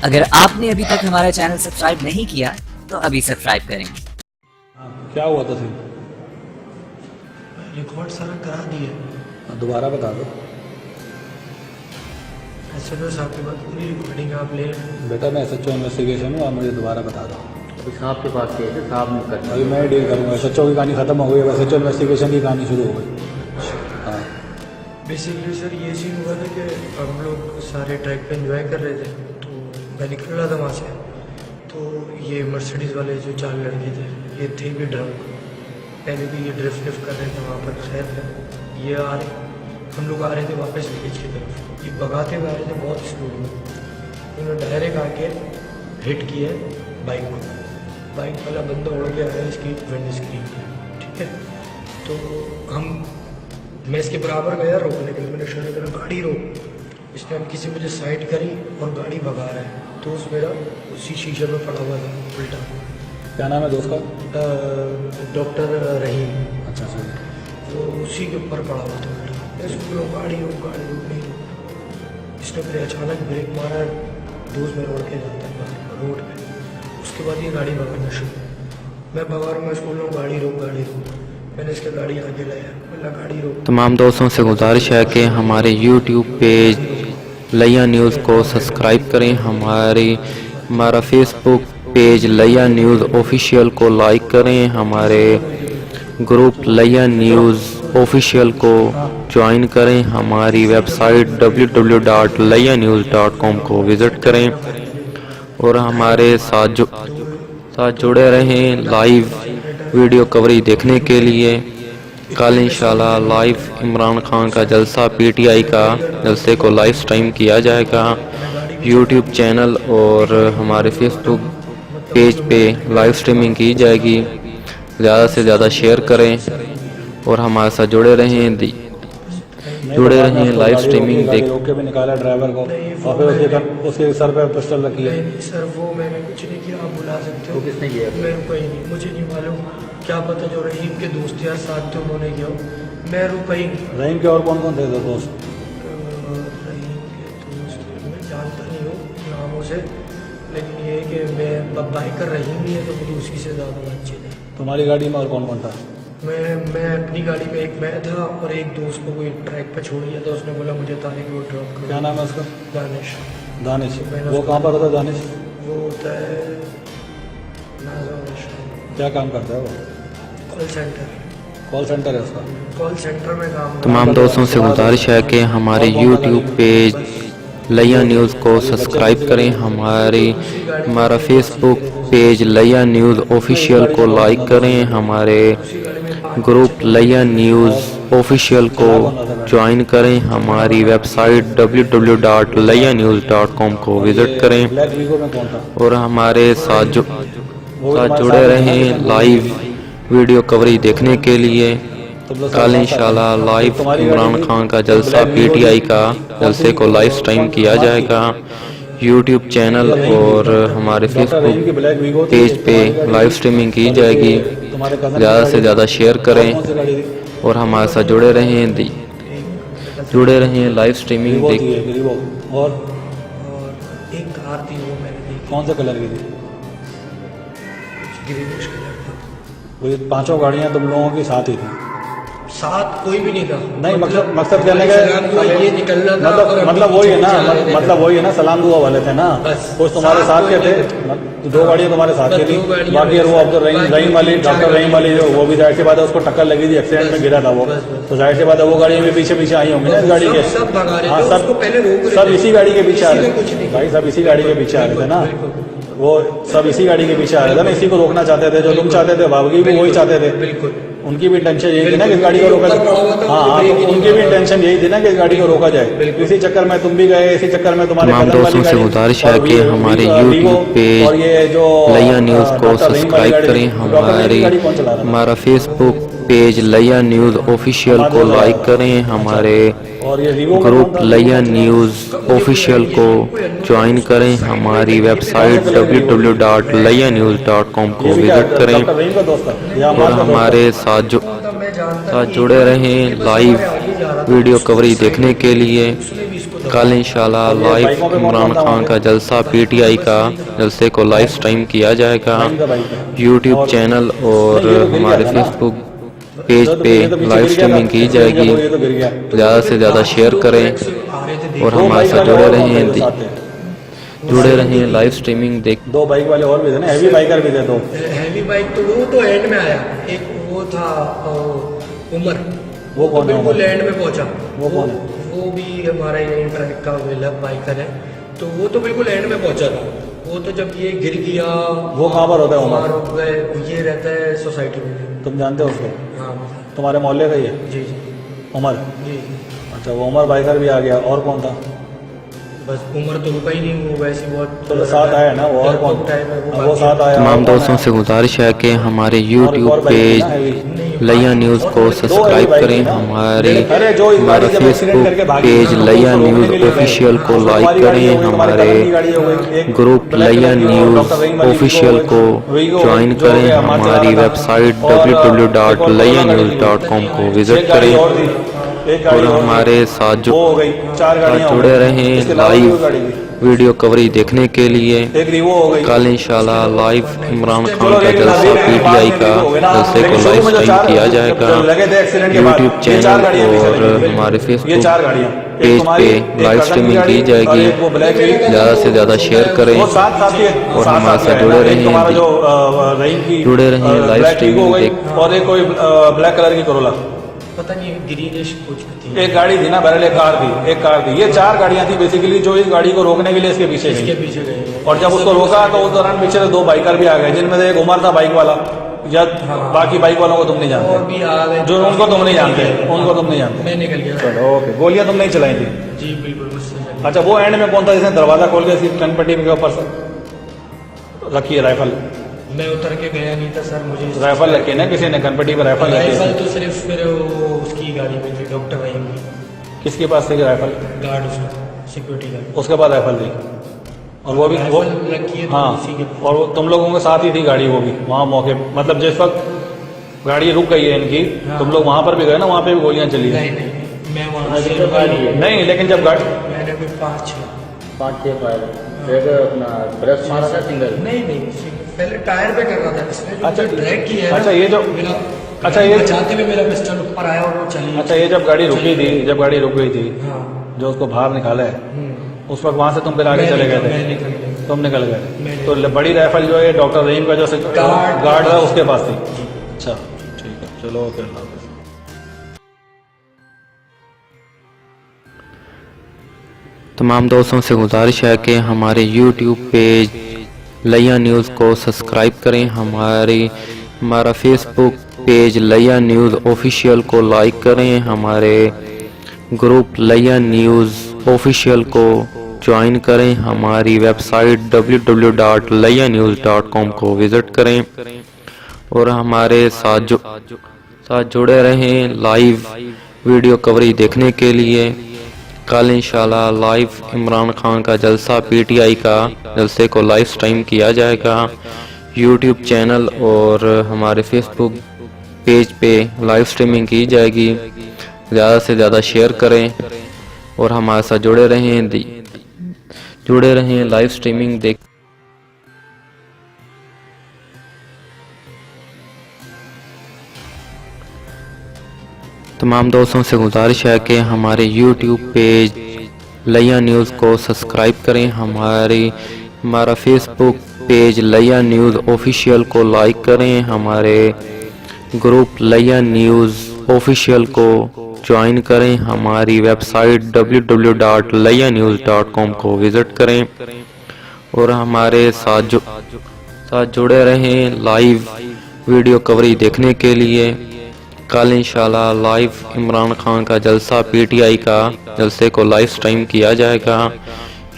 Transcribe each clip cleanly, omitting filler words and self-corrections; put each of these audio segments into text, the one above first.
अगर आपने अभी तक हमारा चैनल सब्सक्राइब नहीं किया तो अभी सब्सक्राइब करें। क्या हुआ था सर? रिकॉर्ड सारा करा दिए। दोबारा बता दो। एसएचओ साहब के बाद पूरी रिकॉर्डिंग आप ले लें। बेटा मैं एसएचओ इन्वेस्टिगेशन हूँ, आप मुझे दोबारा बता दो। अभी साहब के पास गए थे, साहब ने कर अभी मैं डील करूँगा। एसएचओ की कहानी खत्म हो गई, अब एसएचओ इन्वेस्टिगेशन की कहानी शुरू हो गई। हाँ बेसिकली सर ये सीन हुआ था कि हम लोग सारे ट्रैक पे एंजॉय कर रहे थे, तो मैं निकल रहा था वहाँ से, तो ये मर्सिडीज़ वाले जो 4 लड़के थे ये थे भी ड्रंक। पहले भी ये ड्रिफ्ट विफ्ट कर रहे थे वहाँ पर। खैर ये आ रहे, हम लोग आ रहे थे वापस विलेज की तरफ, ये भगाते हुए आ रहे थे बहुत स्पीड में। उन्होंने डायरेक्ट आके हिट किया बाइक को। बाइक वाला बंदा उड़ के आया इसकी विंड स्क्रीन पे, ठीक है। तो मैं इसके बराबर गया रोकने के लिए, मैंने शुरू करा गाड़ी रोक। इसने हम किसी मुझे साइड करी और गाड़ी भगा रहा है, तो उस मेरा उसी शीशे में पड़ा हुआ था उल्टा। क्या नाम है दोस्त का? डॉक्टर रहीम। अच्छा सर। तो उसी के ऊपर पड़ा हुआ था उल्टा। मैं इसको बोला गाड़ी रोक नहीं रोक। इसने फिर अचानक ब्रेक मारा, दोस्त में उड़ के जाता है बाहर रोड पे। उसके बाद ये गाड़ी भगाना शुरू। मैं भगा रहा हूँ, मैं इसको बोल रहा हूँ गाड़ी रोक। मैंने इसके गाड़ी आगे लाया, बोला गाड़ी रोक। तमाम दोस्तों से गुजारिश है कि हमारे यूट्यूब पेज लिया न्यूज़ को सब्सक्राइब करें, हमारा फेसबुक पेज लिया न्यूज़ ऑफिशियल को लाइक करें, हमारे ग्रुप लिया न्यूज़ ऑफिशियल को ज्वाइन करें, हमारी वेबसाइट www.lianews.com को विज़िट करें और हमारे साथ जुड़े रहें। लाइव वीडियो कवरेज देखने के लिए कल इंशाल्लाह लाइव इमरान खान का जलसा पीटीआई का जलसे को लाइव स्ट्रीम किया जाएगा यूट्यूब चैनल और हमारे फेसबुक पेज पे लाइव स्ट्रीमिंग की जाएगी। ज़्यादा से ज़्यादा शेयर करें और हमारे साथ जुड़े रहें लाइव स्ट्रीमिंग देख। रोक के भी निकाला ड्राइवर को और फिर उसके सर पे पिस्टल रखी है। नहीं सर, वो मैंने कुछ नहीं किया, आप बुला सकते हो। किसने किया? मैं रुका ही नहीं, मुझे नहीं मालूम, क्या पता जो रहीम के दोस्त यार साथ थे उन्होंने किया। मैं रुका ही नहीं। रहीम के और कौन कौन थे दोस्त? रहीम के दोस्त मैं जानता नहीं हूँ नामों से, लेकिन ये है कि मैं बाइकर रहीम ही है तो मुझे उसी से ज़्यादा बातचीत है। तुम्हारी गाड़ी में और कौन कौन था? मैं अपनी गाड़ी में एक मैं था और एक दोस्त को कोई ट्रैक पे छोड़ दिया था, उसने बोला मुझे ताने की वो ड्रॉप करो। क्या नाम है उसका? दानिश। दानिश। वो कहाँ पर होता है दानिश? वो होता है नाज़र। क्या काम करता है वो? कॉल सेंटर है उसका? कॉल सेंटर में काम। तमाम दोस्तों से गुजारिश है कि हमारे यूट्यूब पेज लिया न्यूज़ को सब्सक्राइब करें, हमारा फेसबुक पेज लिया न्यूज़ ऑफिशियल को लाइक करें, हमारे ग्रुप लिया न्यूज़ ऑफिशियल को ज्वाइन करें, हमारी वेबसाइट www.lianews.com को विज़िट करें और हमारे साथ जुड़े रहें लाइव वीडियो कवरेज देखने के लिए। कल इंशाल्लाह लाइव इमरान खान का जलसा पीटीआई का जलसे को लाइव स्ट्रीम किया जाएगा यूट्यूब चैनल और हमारे फेसबुक पेज पे लाइव स्ट्रीमिंग की जाएगी। ज़्यादा से ज़्यादा शेयर करें और हमारे साथ जुड़े रहें लाइव स्ट्रीमिंग देख। और एक कार थी वो मैंने देखी। कौन सा कलर की थी? ग्रीनिश कलर था। वो ये पांचों गाड़ियाँ तुम लोगों के साथ ही थी? साथ कोई भी नहीं था। नहीं मकसद कहने का ये निकलना था, मतलब वही है ना, मतलब वही है ना, सलाम दुआ वाले थे ना, कुछ तुम्हारे साथ के थे। 2 गाड़ियाँ तुम्हारे साथ की थी, बाकी वो अब तो रहीम वाली डॉक्टर रहीम वाली जो वो भी जाहिर सी बात है उसको टक्कर लगी थी, एक्सीडेंट में गिरा था वो, तो जाहिर सी बात है वो गाड़ियाँ भी पीछे आई होंगी ना इस गाड़ी के। हाँ सब इसी गाड़ी के पीछे आ रहे थे भाई, सब इसी गाड़ी के पीछे आ रहे थे ना, वो सब इसी गाड़ी के पीछे आ रहे थे ना, इसी को रोकना चाहते थे। जो तुम चाहते थे भावगी भी वही चाहते थे। उनकी भी टेंशन यही थी ना कि इस गाड़ी को रोका जाए। हाँ उनकी भी टेंशन यही थी ना कि इस गाड़ी को रोका जाए। इसी चक्कर में तुम भी गए, इसी चक्कर में तुम्हारे तमाम दोस्तों से गुजारिश है कि हमारे यूट्यूब पेज लिया न्यूज़ को सब्सक्राइब करें, हमारा फेसबुक पेज लिया न्यूज़ ऑफिशियल को लाइक करें, हमारे ग्रुप लिया न्यूज़ ऑफिशियल को ज्वाइन करें, हमारी वेबसाइट www.lianews.com को विज़िट करें और हमारे साथ जुड़े रहें लाइव वीडियो कवरेज देखने के लिए। कल इंशाल्लाह लाइव इमरान खान का जलसा पीटीआई का जलसे को लाइव स्ट्रीम किया जाएगा यूट्यूब चैनल और हमारे फेसबुक पेज पे लाइव स्ट्रीमिंग की जाएगी। ज़्यादा से ज़्यादा शेयर करें और हमारे साथ जुड़े रहें लाइव स्ट्रीमिंग देख। दो बाइक वाले और भी थे ना, हैवी बाइकर भी थे। तो हैवी बाइक तो वो तो एंड में आया, एक वो था उमर, वो कौन है? बिल्कुल एंड में पहुंचा। वो कौन है? वो भी हमारा यही ट्रैक का बाइकर है, तो वो तो बिल्कुल एंड में पहुंचा था। वो तो जब ये गिर गया, वो कहाँ पर होता है उमर? हो गए, ये रहता है सोसाइटी में। तुम जानते हो उसको? हाँ तुम्हारे मोहल्ले का ही है जी जी उमर? जी। अच्छा, वो उमर बाइकर भी आ गया। और कौन था? बस उमर तो रुका ही नहीं, वो वैसे बहुत तो साथ आया ना वो। और कौन? वो साथ आया। तमाम दोस्तों से गुजारिश है कि हमारे यूट्यूब पेज लैया न्यूज़ को सब्सक्राइब करें, हमारा फेसबुक पेज लैया न्यूज़ ऑफिशियल को लाइक करें, हमारे ग्रुप लैया न्यूज़ ऑफिशियल को ज्वाइन करें, हमारी वेबसाइट www.layanews.com को विजिट करें और हमारे साथ जुड़े रहें लाइव वीडियो कवरेज देखने के लिए। कल इंशाल्लाह लाइव इमरान खान का जलसा पीटीआई का जलसे को लाइव स्ट्रीम किया जाएगा यूट्यूब चैनल और हमारे फेसबुक पेज पे लाइव स्ट्रीमिंग की जाएगी। ज़्यादा से ज़्यादा शेयर करें और हमारे साथ जुड़े रहें लाइव स्ट्रीमिंग देख। और एक कोई ब्लैक कलर की करोला, पता नहीं ग्रीनिश कुछ थी। एक गाड़ी थी ना, बहरहाल एक कार थी। ये 4 गाड़ियां थी बेसिकली, जो इस गाड़ी को रोकने के लिए इसके पीछे गई। और जब उसको रोका तो उस दौरान पीछे से 2 बाइकर भी आ गए, जिनमें से एक उमर था बाइक वाला। या बाकी बाइक वालों को तुम नहीं जानते, और भी आ गए जो उनको तुम नहीं जानते, उनको तुम नहीं जानते। मैं निकल गया। चलो ओके। गोलियां तुम नहीं चलाई थी? जी बिल्कुल मुझसे। अच्छा, वो एंड में कौन था जिसने दरवाजा खोल के इसकी कनपट्टी के ऊपर से रखी है राइफल? मैं उतर के गया नहीं था सर, मुझे राइफल रखी ना किसी ने कनपट्टी पर? राइफल तो सिर्फ फिर वो उसकी गाड़ी में थी, डॉक्टर वहीं की। किसके पास थी राइफल? गार्ड, उसका सिक्योरिटी गार्ड, उसके पास राइफल थी। और वो भी वो रखी है। हाँ, और वो तुम लोगों के साथ ही थी गाड़ी, वो भी वहाँ मौके, मतलब जिस वक्त गाड़ी रुक गई है इनकी, तुम लोग वहाँ पर भी गए ना? वहाँ पे भी गोलियां चली है? नहीं, मैं वहाँ से नहीं, लेकिन जब गाड़ी मैंने कोई 5-6 अपना ब्रश मारा था सिंगल? नहीं, पहले टायर पे कर रहा था इसने, अच्छा ड्रैग किया है। अच्छा, ये जो अच्छा ये चाहते हुए मेरा पिस्टल ऊपर आया और वो चली। अच्छा, ये जब गाड़ी रुकी थी, जब गाड़ी रुक गई थी, हाँ, जो उसको बाहर निकाला है, उस वक्त वहां से तुम फिर आगे चले गए थे? तुम निकल गए। तो बड़ी राइफल जो है डॉक्टर रहीम का जो गार्ड है उसके पास थी? अच्छा ठीक है, चलो ओके। तमाम दोस्तों से गुजारिश है कि हमारे यूट्यूब पेज लैया न्यूज़ को सब्सक्राइब करें, हमारा फेसबुक पेज लैया न्यूज़ ऑफिशियल को लाइक करें, हमारे ग्रुप लैया न्यूज़ ऑफिशियल को ज्वाइन करें, हमारी वेबसाइट www.layanews.com को विज़िट करें और हमारे साथ जुड़े रहें लाइव वीडियो कवरेज देखने के लिए। कल इंशाल्लाह लाइव इमरान खान का जलसा पीटीआई का जलसे को लाइव स्ट्रीम किया जाएगा यूट्यूब चैनल और हमारे फेसबुक पेज पे लाइव स्ट्रीमिंग की जाएगी। ज़्यादा से ज़्यादा शेयर करें और हमारे साथ जुड़े रहें लाइव स्ट्रीमिंग देख। तमाम दोस्तों से गुजारिश है कि हमारे यूट्यूब पेज लैया न्यूज़ को सब्सक्राइब करें, हमारा फेसबुक पेज लैया न्यूज़ ऑफिशियल को लाइक करें, हमारे ग्रुप लैया न्यूज़ ऑफिशियल को ज्वाइन करें, हमारी वेबसाइट www.layanews.com को विज़िट करें और हमारे साथ जुड़े रहें लाइव वीडियो कवरेज देखने के लिए। कल इंशाल्लाह लाइव इमरान खान का जलसा पीटीआई का जलसे को लाइव स्ट्रीम किया जाएगा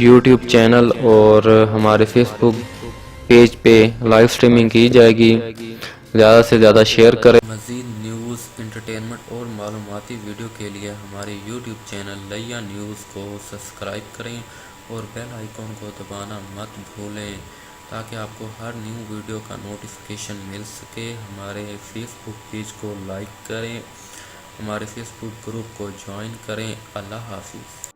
यूट्यूब चैनल और हमारे फेसबुक पेज पे लाइव स्ट्रीमिंग की जाएगी। ज़्यादा से ज़्यादा शेयर करें। मज़ीद न्यूज़, इंटरटेनमेंट और मालूमाती वीडियो के लिए हमारे यूट्यूब चैनल लैया न्यूज़ को सब्सक्राइब करें और बेल आइकॉन को दबाना मत भूलें ताकि आपको हर न्यू वीडियो का नोटिफिकेशन मिल सके। हमारे फेसबुक पेज को लाइक करें, हमारे फेसबुक ग्रुप को ज्वाइन करें। अल्लाह हाफिज़।